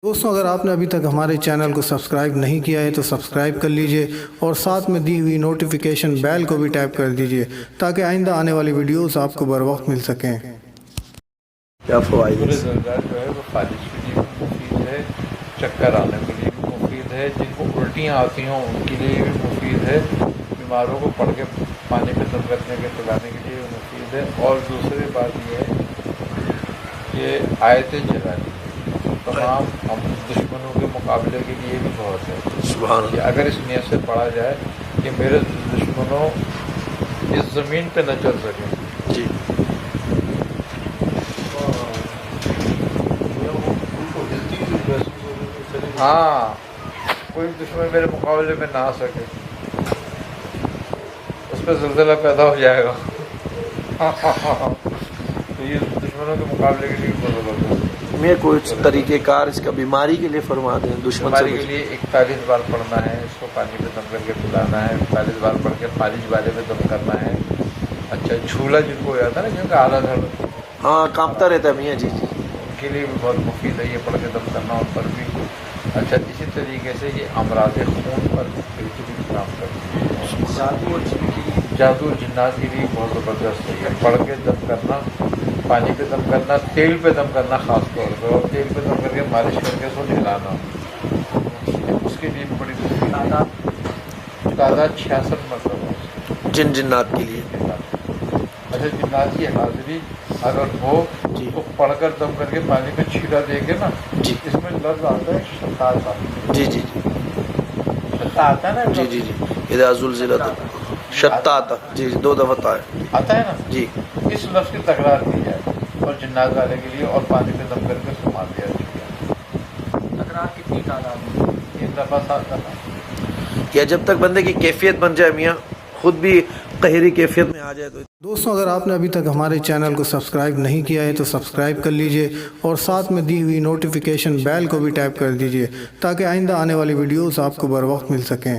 دوستوں اگر آپ نے ابھی تک ہمارے چینل کو سبسکرائب نہیں کیا ہے تو سبسکرائب کر لیجئے اور ساتھ میں دی ہوئی نوٹیفیکیشن بیل کو بھی ٹیپ کر دیجئے تاکہ آئندہ آنے والی ویڈیوز آپ کو بر وقت مل سکیں۔ کیا فوائد جو ہے وہ فالش کے لیے بھی مفید ہے، چکر آنے کے لیے بھی مفید ہے، جن کو الٹیاں آتی ہوں ان کے لیے بھی مفید ہے، بیماروں کو پڑھ کے پانی پہ دم کرنے کے پلانے کے لیے بھی مفید ہے۔ اور دوسری بات یہ ہے کہ آیت جلالی تمام ہم دشمنوں کے مقابلے کے لیے بھی بہت ہے۔ سبحان کہ اللہ۔ اگر اس نیت سے پڑھا جائے کہ میرے دشمنوں اس زمین پہ نہ چل سکیں، جی ہاں کوئی دشمن میرے مقابلے میں نہ آ سکے، اس پہ زلزلہ پیدا ہو جائے گا۔ تو یہ دشمنوں کے مقابلے کے لیے بہت زبردست ہے۔ میں کوئی طریقہ کار اس کا بیماری کے لیے فرما دیں، دشمن سے بیماری کے لیے 41 بار پڑھنا ہے، اس کو پانی پہ دم کر کے پلانا ہے، 41 بار پڑھ کے فالج والے پہ دم کرنا ہے۔ اچھا جھولا جن کو ہو جاتا ہے نا، جن کا آلہ دھڑ ہاں کانپتا رہتا ہے میاں جی جی ان کے لیے بھی بہت مفید ہے یہ پڑھ کے دم کرنا ان پر بھی۔ اچھا اسی طریقے سے یہ امراض خون پر بہترین کام کرتی ہے۔ جادو اور جنات کے لیے بہت زبردست ہے یہ پڑھ کے دم کرنا، پانی پہ دم کرنا، تیل پہ دم کرنا خاص طور پر، اور تیل پہ دم کر کے مالش کر کے اس کو نہلانا، اس کے لیے بھی بڑی مفید ہے۔ تعداد 66 مرتبہ ہے جن جنات کے لیے۔ اچھا جنات کی حاضری اگر ہو جی تو پڑھ کر دم کر کے پانی میں چھیڑا دے کے نا، جی اس میں لفظ آتا ہے شتاتا، جی جی جی شتا آتا ہے نا، جی جی جی اذا زلزلت شتات جی دو دفعہ آتا ہے نا، جی اس لفظ کی تکرار کی جائے اور جنات والے کے لیے، اور پانی پہ دم کر کے اس کو مار دیا جائے۔ تکرار کتنی تعداد میں؟ 3 دفعہ 7 دفعہ۔ یا جب تک بندے کی کیفیت بن جائے میاں، خود بھی قہری کیفیت میں آ جائے تو۔ دوستوں اگر آپ نے ابھی تک ہمارے چینل کو سبسکرائب نہیں کیا ہے تو سبسکرائب کر لیجئے اور ساتھ میں دی ہوئی نوٹیفیکیشن بیل کو بھی ٹیپ کر دیجئے تاکہ آئندہ آنے والی ویڈیوز آپ کو بر وقت مل سکیں۔